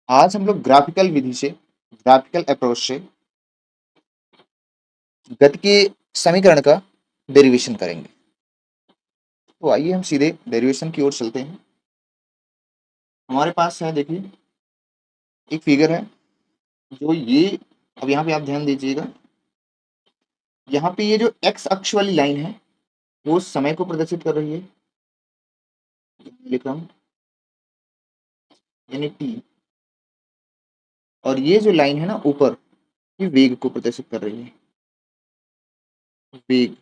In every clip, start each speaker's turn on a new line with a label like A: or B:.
A: आज हम लोग ग्राफिकल विधि से, ग्राफिकल अप्रोच से गति के समीकरण का डेरिवेशन करेंगे। तो आइए हम सीधे डेरिवेशन की ओर चलते हैं। हमारे पास है, देखिए एक फिगर है जो ये, अब यहाँ पे आप ध्यान दीजिएगा, यहाँ पे ये जो एक्स अक्ष वाली लाइन है वो समय को प्रदर्शित कर रही है, लिख रहा हूँ, यानी टी। और ये जो लाइन है ना ऊपर, ये वेग को प्रदर्शित कर रही है, वेग,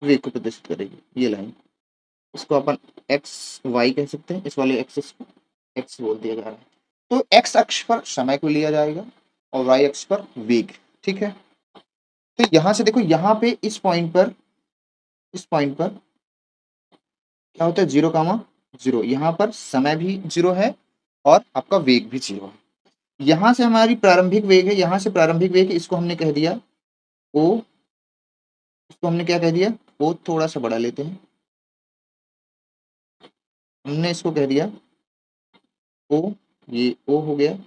A: वेग को प्रदर्शित करेगी ये लाइन। इसको अपन एक्स वाई कह सकते हैं, इस वाले एक्सिस को एक्स बोल दिया जा रहा है। तो एक्स अक्ष पर समय को लिया जाएगा और वाई अक्ष पर वेग, ठीक है। तो यहां से देखो, यहाँ पे इस पॉइंट पर, इस पॉइंट पर क्या होता है, 0, यहाँ पर समय भी 0 है और आपका वेग भी 0 है। यहाँ से हमारी प्रारंभिक वेग है, यहाँ से प्रारंभिक वेग, इसको हमने कह दिया ओ, इसको हमने क्या कह दिया, ओ थोड़ा सा बड़ा लेते हैं, हमने इसको कह दिया ओ, ये ओ हो गया।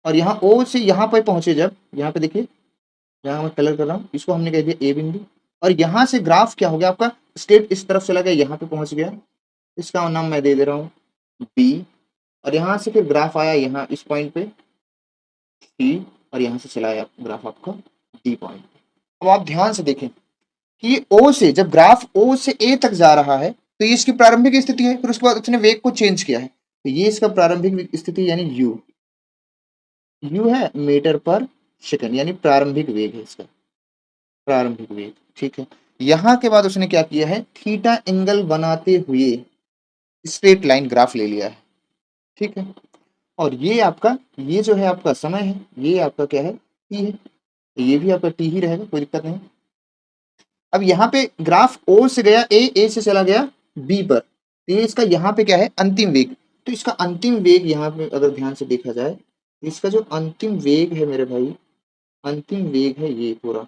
A: और यहाँ ओ से यहाँ पर पहुंचे, जब यहाँ पे देखिए, यहाँ मैं कलर कर रहा हूँ, इसको हमने कह दिया ए बिंदु। और यहाँ से ग्राफ क्या हो गया आपका, स्टेट इस तरफ चला गया, यहाँ पे पहुंच गया, इसका नाम मैं दे दे रहा हूँ बी। और यहाँ से फिर ग्राफ आया यहाँ इस पॉइंट पे सी, और यहाँ से चला आया ग्राफ आपका डी पॉइंट। अब आप ध्यान से देखें कि ओ से, जब ग्राफ ओ से ए तक जा रहा है तो ये इसकी प्रारंभिक स्थिति है, फिर उसके बाद उसने वेग को चेंज किया है, तो ये इसका प्रारंभिक स्थिति यानी यू, यू है मीटर पर सेकंड, यानी प्रारंभिक वेग है इसका, प्रारंभिक वेग, ठीक है। यहाँ के बाद उसने क्या किया है, थीटा एंगल बनाते हुए स्ट्रेट लाइन ग्राफ ले लिया है, ठीक है। और ये आपका, ये जो है आपका समय है, ये आपका क्या है, टी है, तो ये भी आपका टी ही रहेगा, कोई दिक्कत नहीं। अब यहाँ पे ग्राफ ओ से गया ए से चला गया बी पर, तो ये इसका यहाँ पे क्या है, अंतिम वेग। तो इसका अंतिम वेग यहाँ पे अगर ध्यान से देखा जाए, इसका जो अंतिम वेग है मेरे भाई, अंतिम वेग है ये पूरा,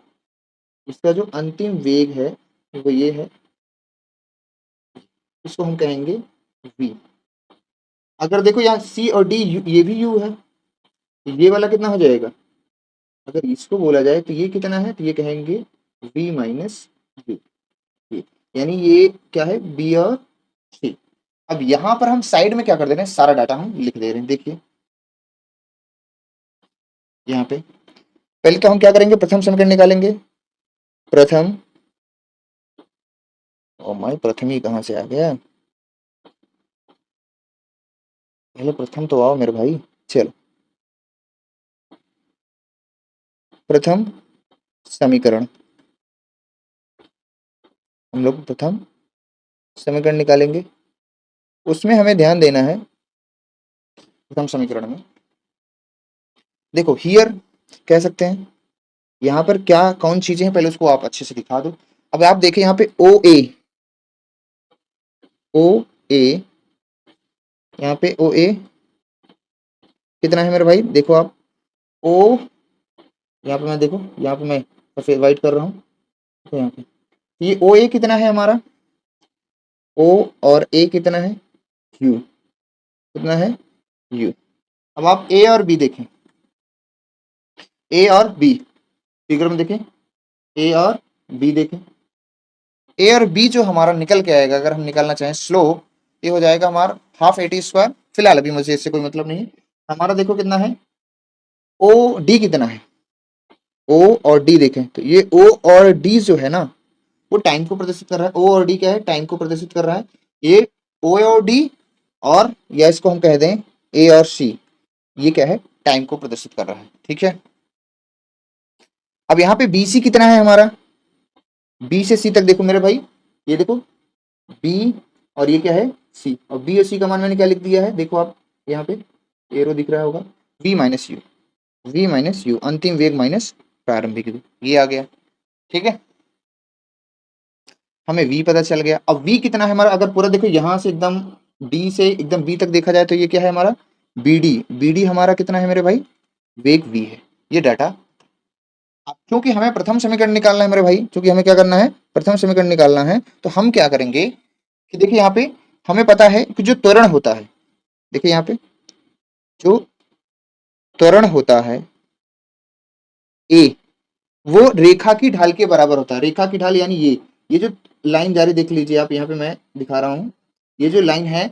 A: इसका जो अंतिम वेग है वो ये है, इसको हम कहेंगे v। अगर देखो यहाँ c और d, ये भी u है, तो ये वाला कितना हो जाएगा, अगर इसको बोला जाए तो ये कितना है, तो ये कहेंगे v माइनस u, यानी ये क्या है, b और c। अब यहाँ पर हम साइड में क्या कर दे रहे हैं, सारा डाटा हम लिख दे रहे हैं। देखिए यहाँ पे पहले तो हम क्या करेंगे, प्रथम समीकरण निकालेंगे, प्रथम, ओ माय, प्रथम ही कहाँ से आ गया, पहले प्रथम तो आओ मेरे भाई। चलो, प्रथम समीकरण, हम लोग प्रथम समीकरण निकालेंगे, उसमें हमें ध्यान देना है प्रथम समीकरण में, देखो हियर कह सकते हैं, यहाँ पर क्या कौन चीजें हैं पहले उसको आप अच्छे से दिखा दो। अब आप देखें यहाँ पे ओ ए, ओ ए, यहाँ पे ओ ए कितना है मेरे भाई, देखो आप ओ, यहाँ पे मैं देखो, यहाँ पे मैं सफेद व्हाइट कर रहा हूँ, तो यहाँ पे ये ओ ए कितना है हमारा, ओ और ए कितना है, यू, कितना है यू। अब आप ए और बी देखें, ए और बी फिगर में देखें, ए और बी देखें, ए और बी जो हमारा निकल के आएगा, अगर हम निकालना चाहें स्लोप, ये हो जाएगा हमारा हाफ ए टी स्क्वायर। फिलहाल अभी मुझे इससे कोई मतलब नहीं है, हमारा देखो कितना है, ओ डी कितना है, ओ और डी देखें, तो ये ओ और डी जो है ना वो टाइम को प्रदर्शित कर रहा है, ओ और डी क्या है, टाइम को प्रदर्शित कर रहा है। ये ओ और डी, और या इसको हम कह दें ए और सी, ये क्या है, टाइम को प्रदर्शित कर रहा है, ठीक है। अब यहाँ पे बी सी कितना है हमारा, बी से सी तक देखो मेरे भाई, ये देखो बी और ये क्या है सी, और बी और सी का मान मैंने क्या लिख दिया है, देखो आप यहाँ पे एरो दिख रहा होगा, v minus you, v minus you, अंतिम वेग माइनस प्रारंभिक वेग, ये आ गया, ठीक है। हमें v पता चल गया। अब v कितना है हमारा, अगर पूरा देखो यहाँ से एकदम d से एकदम b तक देखा जाए तो ये क्या है हमारा, bd, bd हमारा कितना है मेरे भाई, वेग v है, ये डाटा। अब क्योंकि हमें प्रथम समीकरण निकालना है मेरे भाई, क्योंकि हमें क्या करना है, प्रथम समीकरण निकालना है, तो हम क्या करेंगे कि देखिए यहाँ पे हमें पता है कि जो त्वरण होता है, देखिए यहाँ पे जो त्वरण होता है ए, वो रेखा की ढाल के बराबर होता है। रेखा की ढाल यानी ये जो लाइन जारी देख लीजिए आप, यहाँ पे मैं दिखा रहा हूं, ये जो लाइन है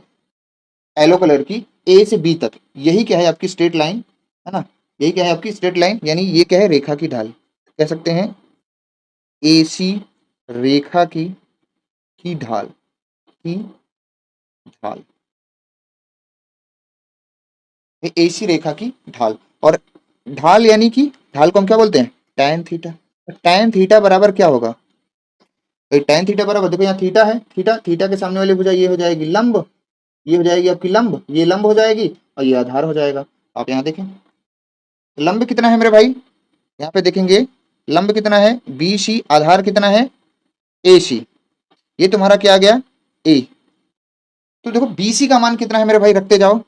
A: येलो कलर की, ए से बी तक, यही क्या है आपकी स्ट्रेट लाइन, है ना, यही क्या है आपकी स्ट्रेट लाइन, यानी ये क्या है रेखा की ढाल, कह सकते हैं एसी रेखा की ढाल, की ढाल, एसी रेखा की ढाल। और ढाल यानी कि ढाल को हम क्या बोलते हैं, tan थीटा। tan थीटा बराबर क्या होगा, tan थीटा बराबर, देखो यहाँ थीटा है, थीटा, थीटा के सामने वाली भुजा ये हो जाएगी लंब, ये हो जाएगी आपकी लंब, ये लंब हो जाएगी, और ये आधार हो जाएगा। आप यहाँ देखें लंब कितना है मेरे भाई, यहाँ पे देखेंगे लंब कितना है बी सी, आधार कितना है ए सी, ये तुम्हारा क्या आ गया ए। तो देखो बीसी का मान कितना है मेरे भाई, रखते जाओ,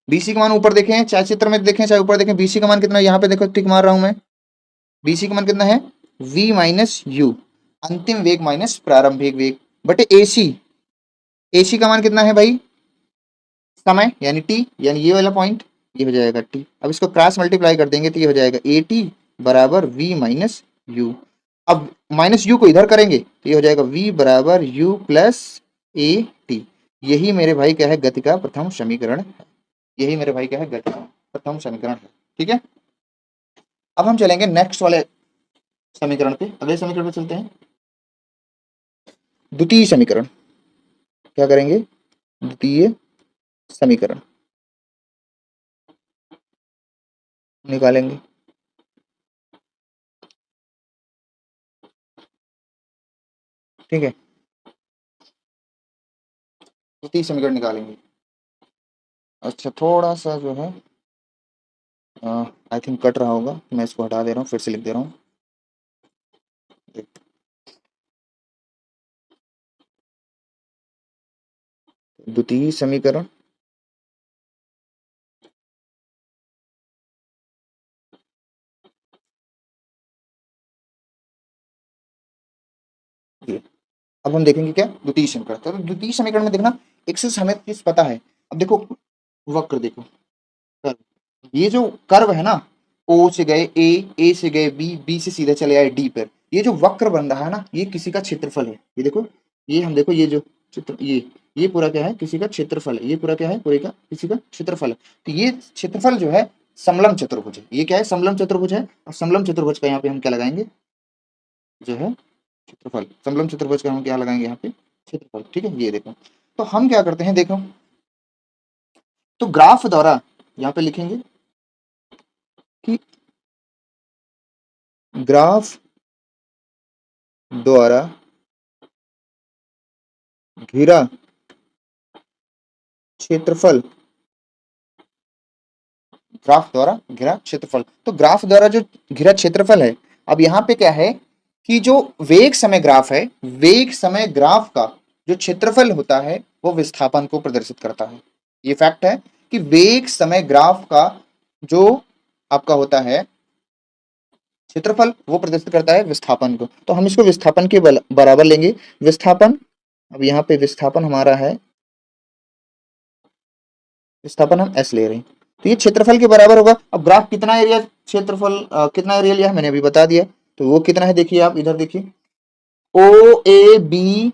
A: बीसी का मान ऊपर देखें, चाहे चित्र में देखें चाहे ऊपर देखें, बीसी का मान कितना है, यहाँ पे देखो टिक मार रहा हूं मैं, बीसी का मान कितना है v माइनस यू, अंतिम वेग माइनस प्रारंभिक वेग, बटे एसी, एसी का मान कितना है भाई, समय यानी टी, यानी ये वाला पॉइंट, ये हो जाएगा टी। अब इसको क्रॉस मल्टीप्लाई कर देंगे तो ये हो जाएगा ए टी बराबर v माइनस यू। अब माइनस यू को इधर करेंगे तो ये हो जाएगा v बराबर u प्लस ए टी। यही मेरे भाई क्या है गति का प्रथम समीकरण है, यही मेरे भाई क्या है गति का प्रथम समीकरण है। ठीक है, अब हम चलेंगे नेक्स्ट वाले समीकरण पे, अगले समीकरण पे चलते हैं। द्वितीय समीकरण, क्या करेंगे, द्वितीय समीकरण निकालेंगे। ठीक है, द्वितीय समीकरण निकालेंगे। अच्छा थोड़ा सा जो है आई थिंक कट रहा होगा, मैं इसको हटा दे रहा हूँ, फिर से लिख दे रहा हूँ। द्वितीय समीकरण ये, अब हम देखेंगे क्या द्वितीय समीकरण। तो द्वितीय समीकरण में देखना एक से हमें चीज पता है। अब देखो वक्र देखो, कर्व, ये जो कर्व है ना, ओ से गए ए से गए बी से सीधे चले आए डी पर, ये जो वक्र बन रहा है ना, ये किसी का क्षेत्रफल है। ये देखो, ये हम देखो ये जो चित्र, ये पूरा क्या है किसी का क्षेत्रफल है, ये पूरा क्या है पूरे का किसी का क्षेत्रफल है। तो ये क्षेत्रफल जो है समलम चतुर्भुज है, ये क्या है समलम चतुर्भुज है, और समलम चतुर्भुज का यहाँ पे हम क्या लगाएंगे, जो है क्षेत्रफल, समलम चतुर्भुज का हम क्या लगाएंगे यहाँ पे क्षेत्रफल। ठीक है, ये देखो, तो हम क्या करते हैं देखो, तो ग्राफ द्वारा यहाँ पे लिखेंगे कि ग्राफ द्वारा घिरा क्षेत्रफल, ग्राफ द्वारा घिरा क्षेत्रफल, तो ग्राफ द्वारा जो घिरा क्षेत्रफल है, अब यहाँ पे क्या है कि जो वेग समय ग्राफ है, वेग समय ग्राफ का जो क्षेत्रफल होता है वो विस्थापन को प्रदर्शित करता है। ये फैक्ट है कि वेग समय ग्राफ का जो आपका होता है क्षेत्रफल वो प्रदर्शित करता है विस्थापन को, तो हम इसको विस्थापन के बराबर लेंगे। विस्थापन, अब यहाँ पे विस्थापन हमारा है, विस्थापन हम एस ले रहे हैं, तो ये क्षेत्रफल के बराबर होगा। अब ग्राफ कितना एरिया क्षेत्रफल कितना एरिया लिया है मैंने अभी बता दिया, तो वो कितना है देखिए, आप इधर देखिए O A B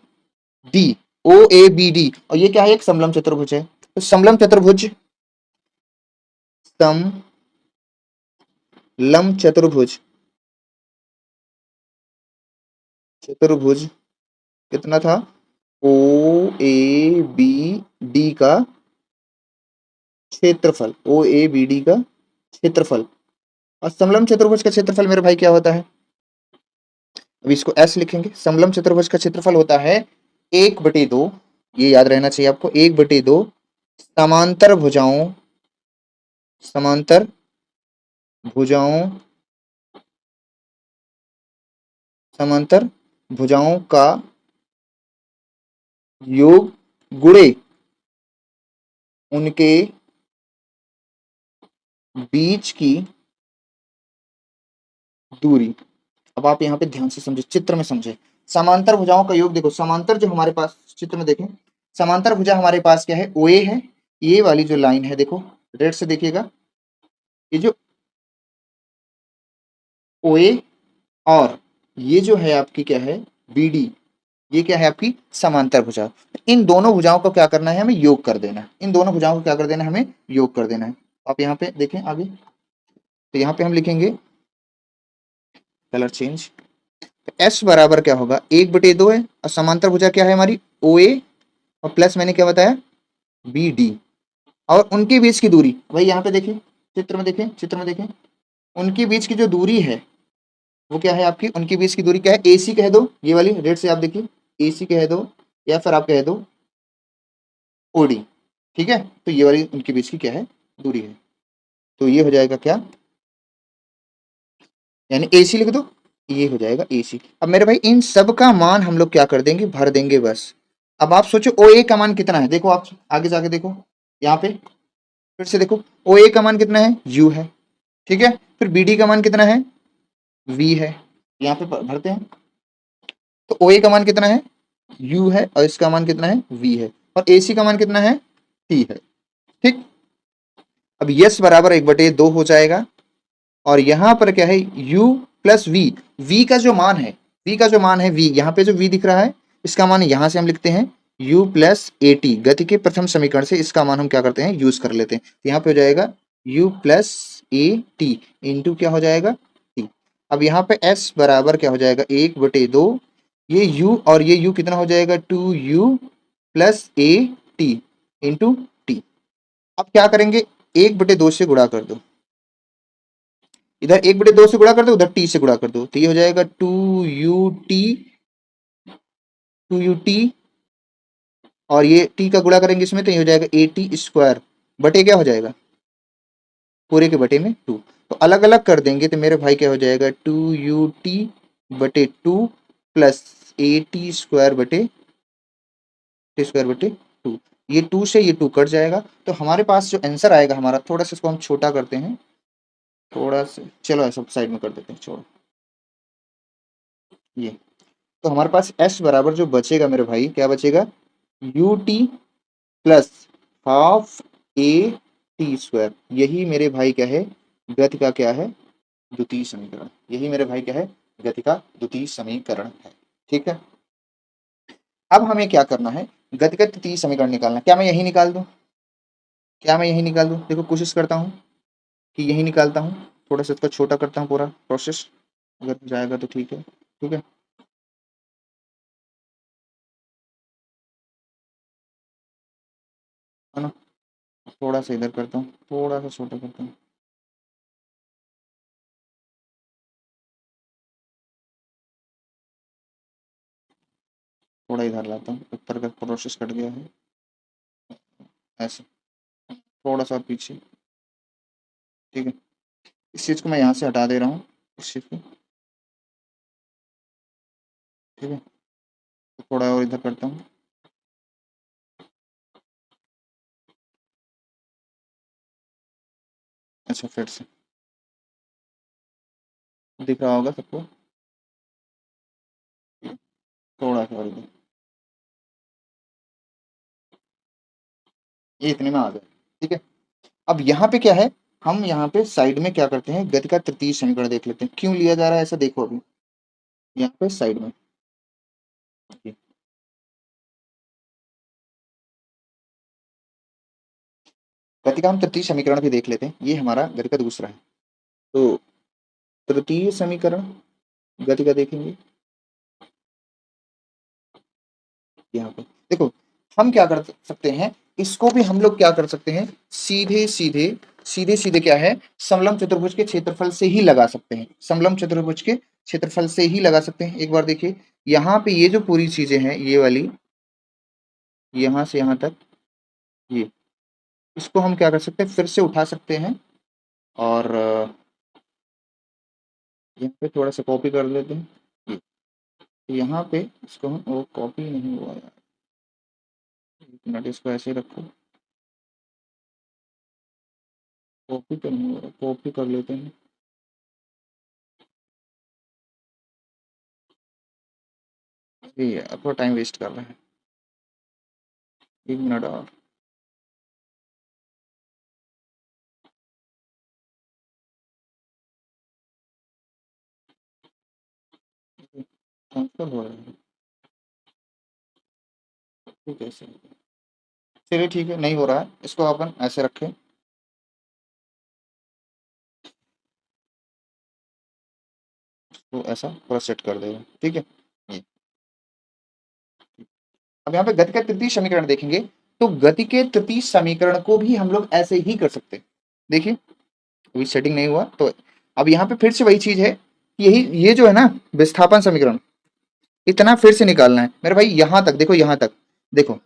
A: D, O A B D, और ये क्या है एक समलम चतुर्भुज है, तो समलम चतुर्भुज, समलम चतुर्भुज, चतुर्भुज कितना था, ओ ए बी डी का क्षेत्रफल, ओ ए बी डी का क्षेत्रफल, और समलम चतुर्भुज का क्षेत्रफल मेरे भाई क्या होता है, अब इसको एस लिखेंगे। समलम चतुर्भुज का क्षेत्रफल होता है 1/2, ये याद रहना चाहिए आपको, 1/2 समांतर भुजाओं, समांतर भुजाओं, समांतर भुजाओं का योग गुणे उनके बीच की दूरी। अब आप यहाँ पे ध्यान से समझे, चित्र में समझे, समांतर भुजाओं का योग देखो, समांतर जो हमारे पास चित्र में देखें, समांतर भुजा हमारे पास क्या है, OA है, ये वाली जो लाइन है देखो, रेड से देखिएगा, ये जो OA और ये जो है आपकी क्या है BD, ये क्या है आपकी समांतर भुजा। इन दोनों भुजाओं को क्या करना है, हमें योग कर देना है। इन दोनों भुजाओं को क्या कर देना है, हमें योग कर देना है। आप यहाँ पे देखें आगे, तो यहाँ पे हम लिखेंगे, कलर चेंज, S बराबर क्या होगा, 1/2 है, और समांतर भुजा क्या है हमारी OA, और प्लस मैंने क्या बताया BD, और उनके बीच की दूरी भाई यहाँ पे देखें, चित्र में देखें, चित्र में देखें, उनके बीच की जो दूरी है वो क्या है आपकी, उनके बीच की दूरी क्या है, AC कह दो, ये वाली रेड से आप देखिए, AC कह दो, या फिर आप कह दो OD, ठीक है। तो ये वाली उनके बीच की क्या है, दूरी है। तो ये हो जाएगा क्या, यानी AC लिख दो, ये हो जाएगा AC। अब मेरे भाई इन सब का मान हम लोग क्या कर देंगे, भर देंगे बस। अब आप सोचो OA का मान कितना है, देखो आप आगे जाके देखो, यहाँ पे फिर से देखो, OA का मान कितना है, U है, ठीक है। फिर BD का मान कितना है, V है, यहाँ पे भरते हैं। तो OA का मान कितना है, U है, और इसका मान कितना है, V है, और AC का मान कितना है, T है, ठीक। अब यस बराबर 1/2 हो जाएगा, और यहां पर क्या है, U प्लस V का जो मान है, V का जो मान है, V यहाँ पे जो V दिख रहा है, इसका मान यहां से हम लिखते हैं U प्लस AT, गति के प्रथम समीकरण से इसका मान हम क्या करते हैं, यूज कर लेते हैं। तो यहाँ पे हो जाएगा U प्लस AT इंटू क्या हो जाएगा, T। अब यहाँ पे S बराबर क्या हो जाएगा, 1/2, ये U और ये U कितना हो जाएगा, 2U plus AT into T। अब क्या करेंगे, 1/2 से गुणा कर दो, इधर 1/2 से गुणा कर दो, उधर T से गुणा कर दो, तो ये हो जाएगा 2UT, और ये T का गुणा करेंगे इसमें, तो ये हो जाएगा AT², बटे क्या हो जाएगा, पूरे के बटे में 2। तो अलग अलग कर देंगे तो मेरे भाई क्या हो जाएगा, 2UT/2 प्लस AT² बटे 2। ये 2 से ये 2 कट जाएगा, तो हमारे पास जो आंसर आएगा हमारा, थोड़ा सा इसको हम छोटा करते हैं, थोड़ा सा, चलो ऐसा साइड में कर देते हैं, छोड़ो ये। तो हमारे पास S बराबर जो बचेगा मेरे भाई, क्या बचेगा, UT प्लस हाफ AT², यही मेरे भाई क्या है, गति का क्या है, द्वितीय समीकरण। यही मेरे भाई क्या है, गति का द्वितीय समीकरण है, ठीक है। अब हमें क्या करना है, गति का द्वितीय समीकरण निकालना। क्या मैं यही निकाल दूं, क्या मैं यही निकाल दूं, देखो कोशिश करता हूँ कि यही निकालता हूँ, थोड़ा सा इसको छोटा करता हूँ पूरा प्रोसेस, अगर जाएगा तो ठीक है, ठीक है। है ना, थोड़ा सा इधर करता हूँ, थोड़ा सा छोटा करता हूँ, थोड़ा इधर लाता हूँ, ऊपर का प्रोसेस कट गया है, ऐसे थोड़ा सा पीछे, ठीक है। इस चीज़ को मैं यहाँ से हटा दे रहा हूँ, इस चीज़ को, ठीक है। तो थोड़ा और इधर करता हूँ, अच्छा फिर से दिख रहा होगा सबको, थोड़ा सा और इधर, ये इतने में आ गया, ठीक है। अब यहाँ पे क्या है, हम यहाँ पे साइड में क्या करते हैं, गति का तृतीय समीकरण देख लेते हैं, क्यों लिया जा रहा है ऐसा, देखो अभी यहाँ पे साइड में, गति का हम तृतीय समीकरण भी देख लेते हैं, ये हमारा गति का दूसरा है। तो तृतीय समीकरण गति का देखेंगे, यहाँ पे देखो, हम क्या कर सकते हैं, इसको भी हम लोग क्या कर सकते हैं, सीधे सीधे क्या है, समलंब चतुर्भुज के क्षेत्रफल से ही लगा सकते हैं, समलंब चतुर्भुज के क्षेत्रफल से ही लगा सकते हैं। एक बार देखिए, यहाँ पे ये जो पूरी चीजें हैं, ये वाली यहाँ से यहाँ तक, ये इसको हम क्या कर सकते हैं, फिर से उठा सकते हैं, और यहाँ पे थोड़ा सा कॉपी कर लेते हैं, तो यहाँ पे इसको हम, वो कॉपी नहीं हुआ यार, एक मिनट, इसको ऐसे ही रखो, कॉपी तो नहीं हुआ, कॉपी कर लेते हैं, ये अपना टाइम वेस्ट कर रहे हैं, एक मिनट और, कैंसिल हो रहा है, ठीक है सर। चलिए ठीक है, नहीं हो रहा है, इसको अपन ऐसे रखें, तो ऐसा पूरा सेट कर देगा, ठीक है। ये अब यहाँ पे गति का तृतीय समीकरण देखेंगे, तो गति के तृतीय समीकरण को भी हम लोग ऐसे ही कर सकते हैं। देखिए अभी सेटिंग नहीं हुआ, तो अब यहाँ पे फिर से वही चीज है, यही ये जो है ना विस्थापन समीकरण, इतना फिर से निकालना है मेरे भाई, यहां तक देखो, यहां तक देखो,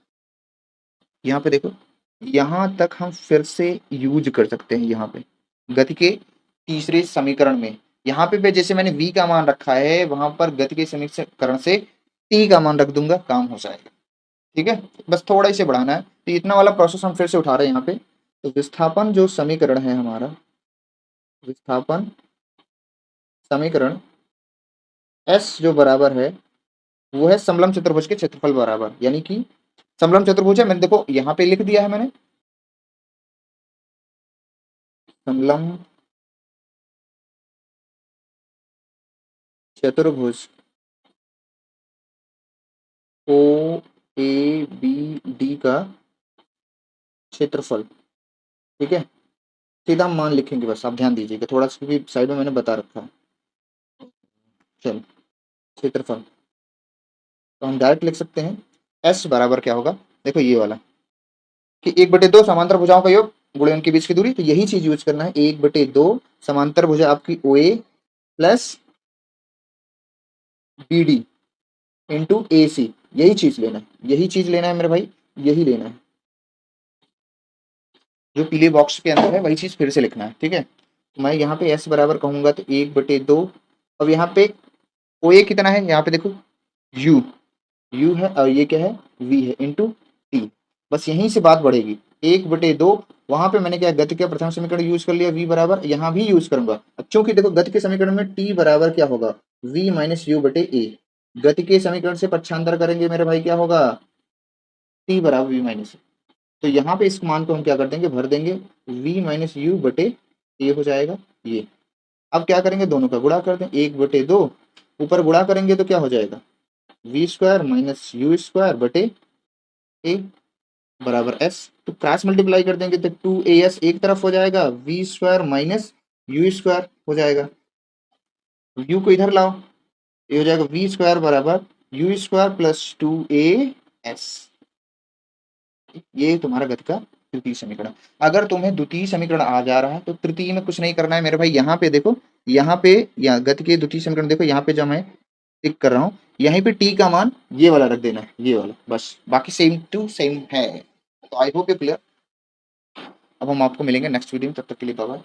A: यहाँ पे देखो, यहां तक हम फिर से यूज कर सकते हैं। यहाँ पे गति के तीसरे समीकरण में, यहाँ पे जैसे मैंने v का मान रखा है, वहां पर गति के समीकरण से t का मान रख दूंगा, काम हो जाएगा, ठीक है। बस थोड़ा इसे बढ़ाना है, तो इतना वाला प्रोसेस हम फिर से उठा रहे हैं यहाँ पे। तो विस्थापन जो समीकरण है हमारा, विस्थापन समीकरण S जो बराबर है, वो है समलम चतुर्भुज के क्षेत्रफल बराबर, यानी कि समलम चतुर्भुज है, मैंने देखो यहाँ पे लिख दिया है मैंने, समलम चतुर्भुज ओ ए बी डी का क्षेत्रफल, ठीक है। सीधा हम मान लिखेंगे, बस आप ध्यान दीजिएगा थोड़ा सा, क्योंकि साइड में मैंने बता रखा है। चलो क्षेत्रफल, तो हम डायरेक्ट लिख सकते हैं एस बराबर क्या होगा, देखो ये वाला, कि 1/2 समांतर भुजाओं का योग गुणे उनके बीच की दूरी, तो यही चीज यूज करना है, 1/2 समांतर भुजा आपकी ओ ए प्लस बी डी इंटू ए सी, यही चीज लेना है, यही चीज लेना है मेरे भाई, यही लेना है, जो पीले बॉक्स के अंदर है वही चीज फिर से लिखना है, ठीक है। तो मैं यहाँ पे एस बराबर कहूंगा तो 1/2, अब यहाँ पे ओ ए कितना है, यहाँ पे देखो यू, यू है और ये क्या है वी है, इंटू टी, बस यहीं से बात बढ़ेगी। 1/2, वहां पे मैंने क्या गति का प्रथम समीकरण यूज कर लिया, v बराबर, यहाँ भी यूज करूंगा। अब चूंकि देखो गति के समीकरण में t बराबर क्या होगा, v माइनस यू बटे ए, गति के समीकरण से पक्षांतर करेंगे मेरे भाई, क्या होगा, t बराबर v माइनस, तो यहाँ पे इस मान को हम क्या कर देंगे, भर देंगे, v माइनस यू बटे ए हो जाएगा ये। अब क्या करेंगे, दोनों का गुणा कर दें, 1/2, ऊपर गुणा करेंगे तो क्या हो जाएगा, v square minus u square बटे ए बराबर एस, तो क्रॉस मल्टीप्लाई कर देंगे तो 2as एक तरफ हो जाएगा, v square minus u square हो जाएगा, यू को इधर लाओ, ये हो जाएगा वी स्क्वायर बराबर यू स्क्वायर प्लस 2as, ये तुम्हारा गति का तृतीय समीकरण। अगर तुम्हें द्वितीय समीकरण आ जा रहा है तो तृतीय में कुछ नहीं करना है मेरे भाई, यहाँ पे देखो, यहाँ पे या गति के द्वितीय समीकरण देखो, यहाँ पे जब मैं टिक कर रहा हूँ, यहीं पे टी का मान ये वाला रख देना है, ये वाला, बस बाकी सेम टू सेम है। तो आई होप यू क्लियर। अब हम आपको मिलेंगे नेक्स्ट वीडियो में, तब तक के लिए बाय बाय।